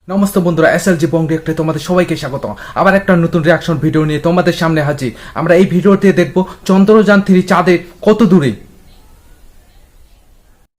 নমস্তে বন্ধুরা, এসএলজি বং রিয়েক্টে তোমাদের সবাইকে স্বাগত। আবার একটা নতুন রিয়াকশন ভিডিও নিয়ে তোমাদের সামনে হাজির। আমরা এই ভিডিওতে দেখব চন্দ্রযান 3 চাঁদে কত দূরে।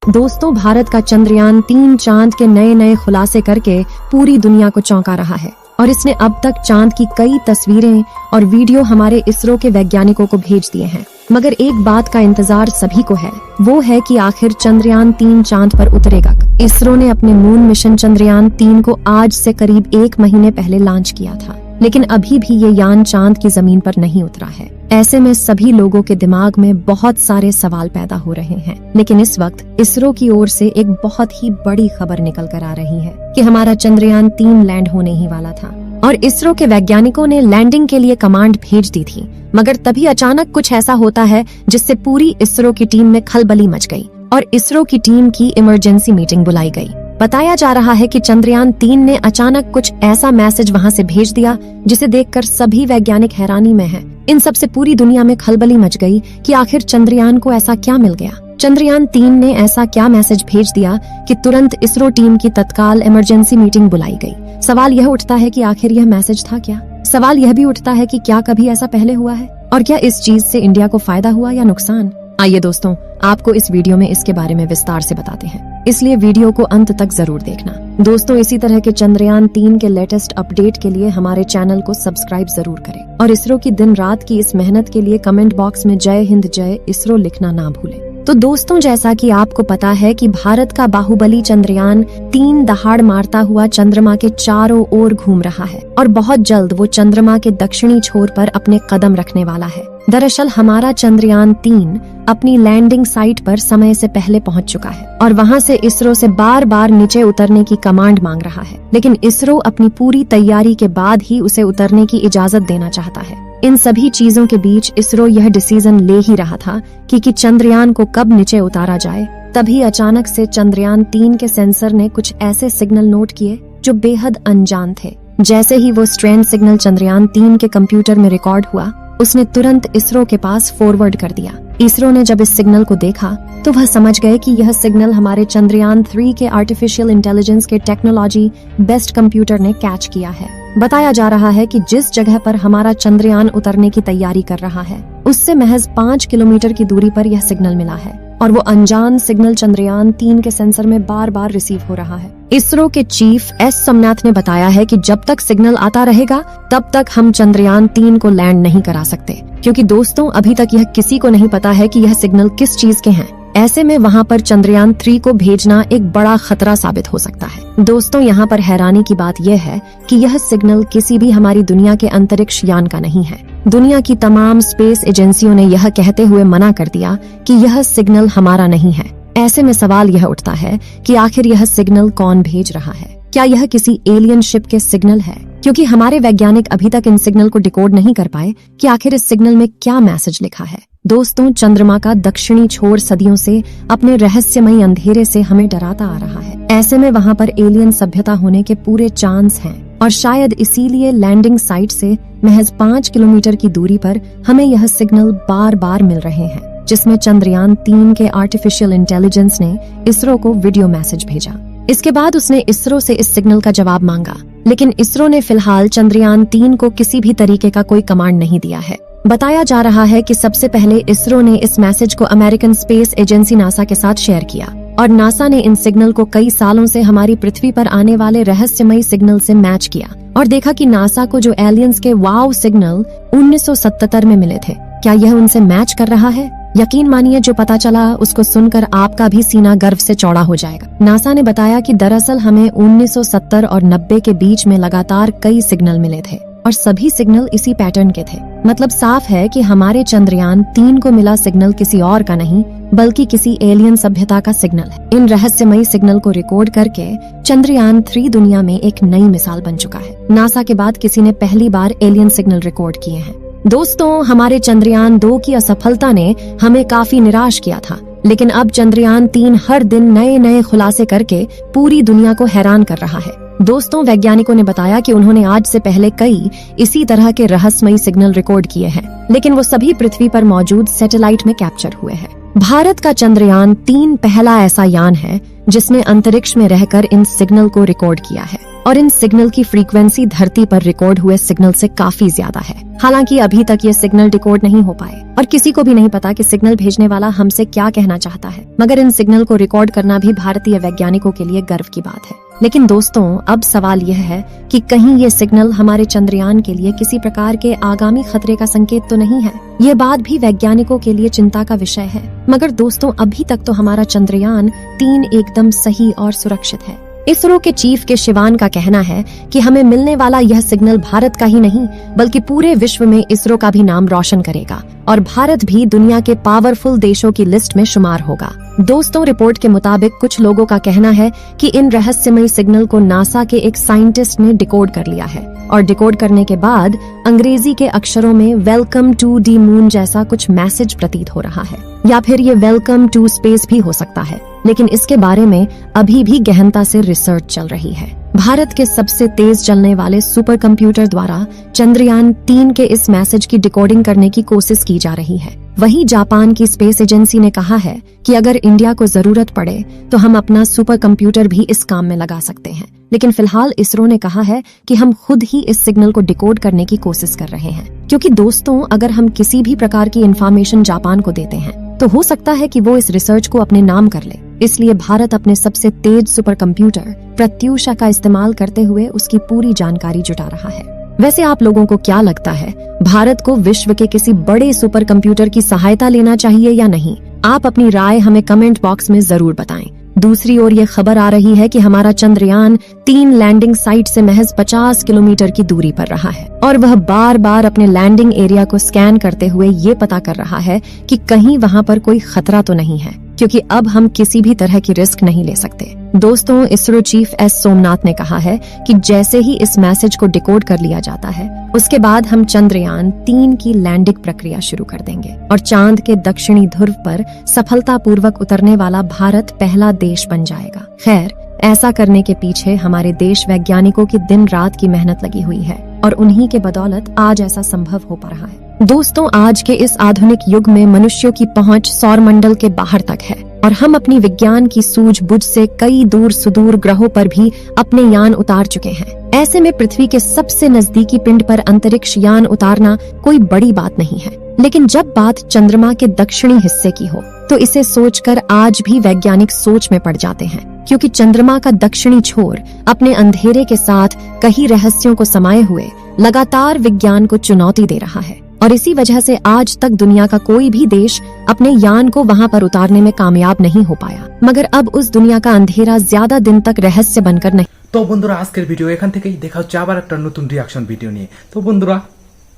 दोस्तों, भारत का चंद्रयान 3 चांद के नए नए खुलासे करके पूरी दुनिया को चौंका रहा है और इसने अब तक चांद की कई तस्वीरें और वीडियो हमारे इसरो के वैज्ञानिकों को भेज दिए हैं। मगर एक बात का इंतजार सभी को है, वो है कि आखिर चंद्रयान 3 चांद पर उतरेगा। इसरो ने अपने मून मिशन चंद्रयान 3 को आज से करीब 1 महीने पहले लॉन्च किया था, लेकिन अभी भी ये यान चांद की जमीन पर नहीं उतरा है। ऐसे में सभी लोगों के दिमाग में बहुत सारे सवाल पैदा हो रहे हैं। लेकिन इस वक्त इसरो की ओर से एक बहुत ही बड़ी खबर निकल कर आ रही है कि हमारा चंद्रयान 3 लैंड होने ही वाला था और इसरो के वैज्ञानिकों ने लैंडिंग के लिए कमांड भेज दी थी। मगर तभी अचानक कुछ ऐसा होता है जिससे पूरी इसरो की टीम में खलबली मच गई और इसरो की टीम की इमरजेंसी मीटिंग बुलाई गई। बताया जा रहा है कि चंद्रयान 3 ने अचानक कुछ ऐसा मैसेज वहां से भेज दिया जिसे देखकर सभी वैज्ञानिक हैरानी में हैं। इन सब से पूरी दुनिया में खलबली मच गई कि आखिर चंद्रयान को ऐसा क्या मिल गया। चंद्रयान 3 ने ऐसा क्या मैसेज भेज दिया कि तुरंत इसरो टीम की तत्काल इमरजेंसी मीटिंग बुलाई गई। सवाल यह उठता है कि आखिर यह मैसेज था क्या। सवाल यह भी उठता है कि क्या कभी ऐसा पहले हुआ है और क्या इस चीज से इंडिया को फायदा हुआ या नुकसान। आइए दोस्तों, आपको इस वीडियो में इसके बारे में विस्तार से बताते हैं, इसलिए वीडियो को अंत तक जरूर देखना। दोस्तों, इसी तरह के चंद्रयान 3 के लेटेस्ट अपडेट के लिए हमारे चैनल को सब्सक्राइब जरूर करें और इसरो की दिन रात की इस मेहनत के लिए कमेंट बॉक्स में जय हिंद जय इसरो लिखना ना भूलें। तो दोस्तों, जैसा कि आपको पता है कि भारत का बाहुबली चंद्रयान 3 दहाड़ मारता हुआ चंद्रमा के चारों ओर घूम रहा है और बहुत जल्द वो चंद्रमा के दक्षिणी छोर पर अपने कदम रखने वाला है। दरअसल हमारा चंद्रयान 3 अपनी लैंडिंग साइट पर समय से पहले पहुंच चुका है और वहां से इसरो से बार बार नीचे उतरने की कमांड मांग रहा है, लेकिन इसरो अपनी पूरी तैयारी के बाद ही उसे उतरने की इजाजत देना चाहता है। इन सभी चीजों के बीच इसरो यह डिसीजन ले ही रहा था कि चंद्रयान को कब नीचे उतारा जाए। तभी अचानक से चंद्रयान 3 के सेंसर ने कुछ ऐसे सिग्नल नोट किए जो बेहद अनजान थे। जैसे ही वो स्ट्रेन सिग्नल चंद्रयान 3 के कंप्यूटर में रिकॉर्ड हुआ, उसने तुरंत इसरो के पास फॉरवर्ड कर दिया। इसरो ने जब इस सिग्नल को देखा तो वह समझ गए कि यह सिग्नल हमारे चंद्रयान 3 के आर्टिफिशियल इंटेलिजेंस के टेक्नोलॉजी बेस्ट कंप्यूटर ने कैच किया है। बताया जा रहा है कि जिस जगह पर हमारा चंद्रयान उतरने की तैयारी कर रहा है, उससे महज 5 किलोमीटर की दूरी पर यह सिग्नल मिला है और वो अनजान सिग्नल चंद्रयान 3 के सेंसर में बार बार रिसीव हो रहा है। इसरो के चीफ एस सोमनाथ ने बताया है कि जब तक सिग्नल आता रहेगा तब तक हम चंद्रयान 3 को लैंड नहीं करा सकते, क्योंकि दोस्तों अभी तक यह किसी को नहीं पता है कि यह सिग्नल किस चीज के हैं। ऐसे में वहाँ पर चंद्रयान 3 को भेजना एक बड़ा खतरा साबित हो सकता है। दोस्तों, यहाँ पर हैरानी की बात यह है कि यह सिग्नल किसी भी हमारी दुनिया के अंतरिक्ष यान का नहीं है। दुनिया की तमाम स्पेस एजेंसियों ने यह कहते हुए मना कर दिया कि यह सिग्नल हमारा नहीं है। ऐसे में सवाल यह उठता है कि आखिर यह सिग्नल कौन भेज रहा है। क्या यह किसी एलियन शिप के सिग्नल है? क्योंकि हमारे वैज्ञानिक अभी तक इन सिग्नल को डिकोड नहीं कर पाए कि आखिर इस सिग्नल में क्या मैसेज लिखा है। दोस्तों, चंद्रमा का दक्षिणी छोर सदियों से अपने रहस्यमयी अंधेरे से हमें डराता आ रहा है। ऐसे में वहाँ पर एलियन सभ्यता होने के पूरे चांस हैं और शायद इसीलिए लैंडिंग साइट से महज 5 किलोमीटर की दूरी पर हमें यह सिग्नल बार बार मिल रहे हैं, जिसमें चंद्रयान 3 के आर्टिफिशियल इंटेलिजेंस ने इसरो को वीडियो मैसेज भेजा। इसके बाद उसने इसरो से इस सिग्नल का जवाब मांगा, लेकिन इसरो ने फिलहाल चंद्रयान 3 को किसी भी तरीके का कोई कमांड नहीं दिया है। बताया जा रहा है कि सबसे पहले इसरो ने इस मैसेज को अमेरिकन स्पेस एजेंसी नासा के साथ शेयर किया और नासा ने इन सिग्नल को कई सालों से हमारी पृथ्वी पर आने वाले रहस्यमयी सिग्नल से मैच किया और देखा कि नासा को जो एलियंस के वाव सिग्नल 1977 में मिले थे, क्या यह उनसे मैच कर रहा है। यकीन मानिए, जो पता चला उसको सुनकर आपका भी सीना गर्व से चौड़ा हो जाएगा। नासा ने बताया कि दरअसल हमें 1970 और 90 के बीच में लगातार कई सिग्नल मिले थे और सभी सिग्नल इसी पैटर्न के थे। मतलब साफ है कि हमारे चंद्रयान 3 को मिला सिग्नल किसी और का नहीं बल्कि किसी एलियन सभ्यता का सिग्नल है। इन रहस्यमयी सिग्नल को रिकॉर्ड करके चंद्रयान 3 दुनिया में एक नई मिसाल बन चुका है। नासा के बाद किसी ने पहली बार एलियन सिग्नल रिकॉर्ड किए हैं। दोस्तों, हमारे चंद्रयान 2 की असफलता ने हमें काफी निराश किया था, लेकिन अब चंद्रयान 3 हर दिन नए नए खुलासे करके पूरी दुनिया को हैरान कर रहा है। दोस्तों, वैज्ञानिकों ने बताया कि उन्होंने आज से पहले कई इसी तरह के रहस्यमयी सिग्नल रिकॉर्ड किए हैं, लेकिन वो सभी पृथ्वी पर मौजूद सैटेलाइट में कैप्चर हुए हैं। भारत का चंद्रयान 3 पहला ऐसा यान है जिसने अंतरिक्ष में रहकर इन सिग्नल को रिकॉर्ड किया है, और इन सिग्नल की फ्रीक्वेंसी धरती पर रिकॉर्ड हुए सिग्नल से काफी ज्यादा है। हालांकि अभी तक ये सिग्नल डिकोड नहीं हो पाए और किसी को भी नहीं पता कि सिग्नल भेजने वाला हमसे क्या कहना चाहता है, मगर इन सिग्नल को रिकॉर्ड करना भी भारतीय वैज्ञानिकों के लिए गर्व की बात है। लेकिन दोस्तों, अब सवाल यह है कि कहीं ये सिग्नल हमारे चंद्रयान के लिए किसी प्रकार के आगामी खतरे का संकेत तो नहीं है। ये बात भी वैज्ञानिकों के लिए चिंता का विषय है। मगर दोस्तों, अभी तक तो हमारा चंद्रयान 3 एकदम सही और सुरक्षित है। इसरो के चीफ के शिवान का कहना है कि हमें मिलने वाला यह सिग्नल भारत का ही नहीं बल्कि पूरे विश्व में इसरो का भी नाम रोशन करेगा और भारत भी दुनिया के पावरफुल देशों की लिस्ट में शुमार होगा। दोस्तों, रिपोर्ट के मुताबिक कुछ लोगों का कहना है कि इन रहस्यमयी सिग्नल को नासा के एक साइंटिस्ट ने डिकोड कर लिया है और डिकोड करने के बाद अंग्रेजी के अक्षरों में वेलकम टू दी मून जैसा कुछ मैसेज प्रतीत हो रहा है, या फिर ये वेलकम टू स्पेस भी हो सकता है, लेकिन इसके बारे में अभी भी गहनता से रिसर्च चल रही है। भारत के सबसे तेज चलने वाले सुपर कंप्यूटर द्वारा चंद्रयान 3 के इस मैसेज की डिकोडिंग करने की कोशिश की जा रही है। वहीं जापान की स्पेस एजेंसी ने कहा है कि अगर इंडिया को जरूरत पड़े तो हम अपना सुपर कंप्यूटर भी इस काम में लगा सकते हैं। लेकिन फिलहाल इसरो ने कहा है कि हम खुद ही इस सिग्नल को डिकोड करने की कोशिश कर रहे हैं, क्योंकि दोस्तों, अगर हम किसी भी प्रकार की इंफॉर्मेशन जापान को देते हैं तो हो सकता है कि वो इस रिसर्च को अपने नाम कर ले। इसलिए भारत अपने सबसे तेज सुपर कंप्यूटर प्रत्यूषा का इस्तेमाल करते हुए उसकी पूरी जानकारी जुटा रहा है। वैसे आप लोगों को क्या लगता है, भारत को विश्व के किसी बड़े सुपर कंप्यूटर की सहायता लेना चाहिए या नहीं? आप अपनी राय हमें कमेंट बॉक्स में जरूर बताएं। दूसरी ओर ये खबर आ रही है कि हमारा चंद्रयान 3 लैंडिंग साइट से महज 50 किलोमीटर की दूरी पर रहा है और वह बार बार अपने लैंडिंग एरिया को स्कैन करते हुए ये पता कर रहा है कि कहीं वहाँ पर कोई खतरा तो नहीं है, क्योंकि अब हम किसी भी तरह की रिस्क नहीं ले सकते। दोस्तों, इसरो चीफ एस सोमनाथ ने कहा है कि जैसे ही इस मैसेज को डिकोड कर लिया जाता है उसके बाद हम चंद्रयान 3 की लैंडिंग प्रक्रिया शुरू कर देंगे और चांद के दक्षिणी ध्रुव पर सफलतापूर्वक उतरने वाला भारत पहला देश बन जाएगा। खैर, ऐसा करने के पीछे हमारे देश वैज्ञानिकों की दिन रात की मेहनत लगी हुई है और उन्हीं के बदौलत आज ऐसा संभव हो पा रहा है। दोस्तों, आज के इस आधुनिक युग में मनुष्यों की पहुंच सौर मंडल के बाहर तक है और हम अपनी विज्ञान की सूझबूझ से कई दूर सुदूर ग्रहों पर भी अपने यान उतार चुके हैं। ऐसे में पृथ्वी के सबसे नजदीकी पिंड पर अंतरिक्ष यान उतारना कोई बड़ी बात नहीं है, लेकिन जब बात चंद्रमा के दक्षिणी हिस्से की हो तो इसे सोचकर आज भी वैज्ञानिक सोच में पड़ जाते हैं, क्योंकि चंद्रमा का दक्षिणी छोर अपने अंधेरे के साथ कई रहस्यों को समाये हुए लगातार विज्ञान को चुनौती दे रहा है और इसी वजह से आज तक दुनिया का कोई भी देश अपने यान को वहां पर उतारने में कामयाब नहीं हो पाया। मगर अब उस दुनिया का अंधेरा ज्यादा दिन तक रहस्य बनकर नहीं। তো বন্ধুরা, আজকের ভিডিও এখান থেকেই দেখা হচ্ছে আবার একটা নতুন রিয়াকশন ভিডিও নিয়ে। তো বন্ধুরা,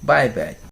বাই বাই।